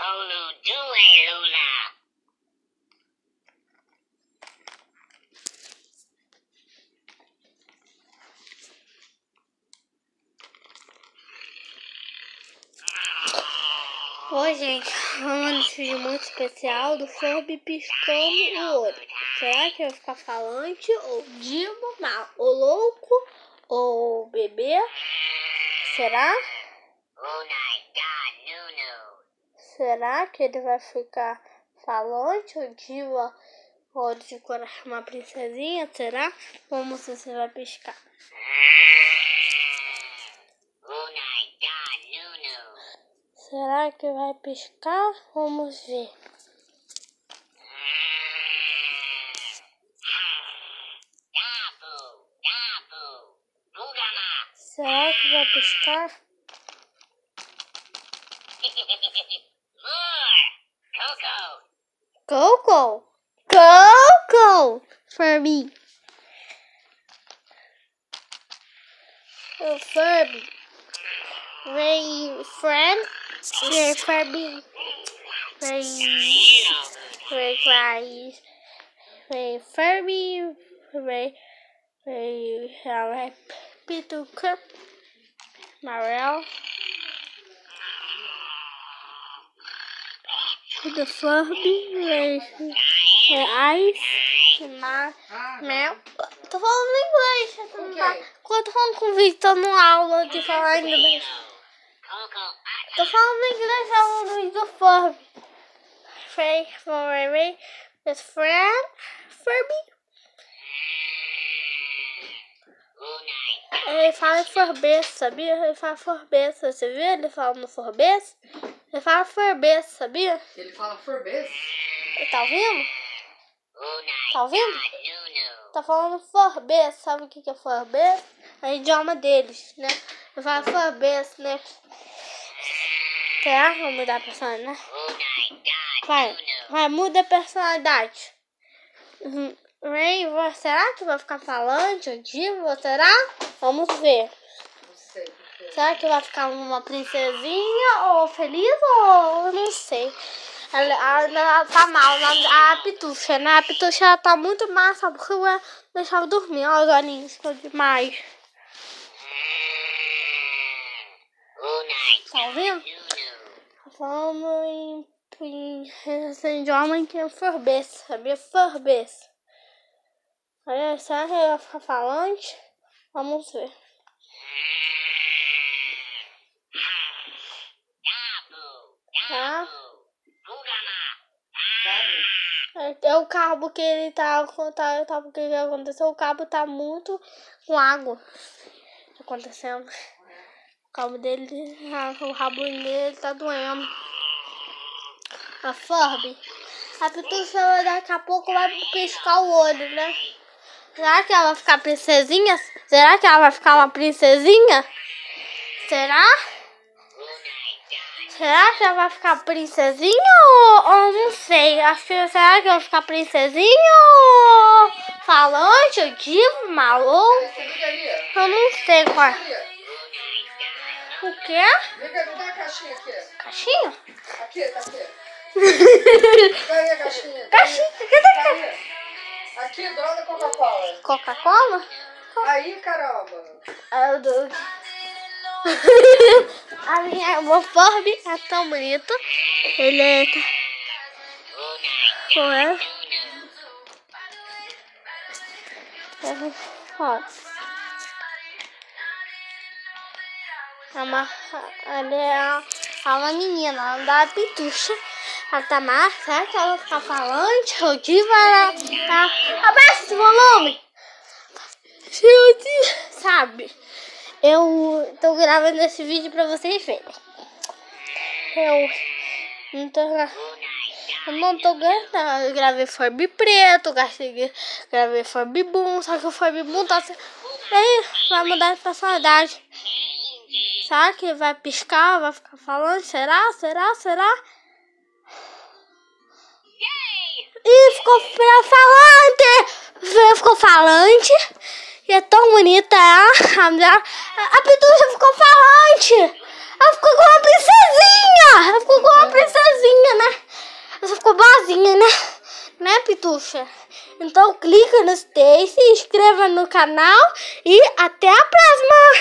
Tolu doing, Lula? Oi, gente, vamos vídeo muito especial do Furby piscando o olho. Será que vai ficar falante, ou divo, ou louco, ou bebê? Será? Será que ele vai ficar falante, ou diva, ou de coração, uma princesinha? Será? Vamos ver se vai piscar. Será que vai piscar? Vamos ver. Será que vai piscar? Coco! Coco! Furby! O Furby! Ray friend! Ray Furby! Ray cries! Ray Furby! Ray Pituca! Marel! The Furby! Ray Ice! Mel! Tô falando inglês! Quando tô falando com o Victor numa aula de falar inglês. Tô falando inglês, falando do Furby. Ray, his friend, Furby. Ele fala forbês, sabia? Ele fala forbês, você viu? Ele fala no forbês. Ele fala forbês, sabia? Ele fala forbês? Tá ouvindo? Tá ouvindo? Tá falando forbês, sabe o que é forbês? É o idioma deles, né? Ele fala forbês, né? Será? Vou mudar a personalidade, né? Vai, muda a personalidade. Ray, será que vai ficar falante ou divo? Será? Vamos ver. Não sei. Será que vai ficar uma princesinha ou feliz ou não sei. Ela tá mal, a Pitucha, né? A Pitucha ela tá muito má, sabe? Porque eu vou deixar ela dormir. Olha os olhinhos, ficou demais. Tá ouvindo? Falando em idioma que é forbês, sabia? Forbês. Olha, será que ele vai ficar falante? Vamos ver. Tá? É o cabo que ele tá porque o que aconteceu? O cabo tá muito com água. Tá acontecendo. O cabo dele, o rabo dele tá doendo. A Furby. A Pitucha daqui a pouco vai piscar o olho, né? Será que ela vai ficar princesinha? Será que ela vai ficar uma princesinha? Será? Será que ela vai ficar princesinha ou não sei? Acho que será que ela vai ficar princesinha ou falante, ou divo, maluco? Eu não sei qual é. O quê? Liga, me dá a caixinha aqui. Caixinha? Aqui, tá aqui. Cadê a caixinha? Caixinha? Cadê a caixinha? Aqui, dona Coca-Cola. Coca-Cola? Aí, caramba. A minha Furby é tão bonito. Ele tá com ela. Ó. Ela é uma menina, ela dá a Pitucha. Ela tá má, será que ela vai ficar falante? Ou diva? Abaixa esse volume! Sabe? Eu tô gravando esse vídeo pra vocês verem. Eu não tô gravando. Eu gravei Furby preto, gravei Furby Boom, só que o Furby Boom tá... Aí vai mudar de personalidade. Será que vai piscar? Vai ficar falando? Será? Ih, ficou falante! Ficou falante. E é tão bonita, a Pitucha ficou falante. Ela ficou com uma princesinha. Pitucha? Então clica no Stay, se inscreva no canal e até a próxima!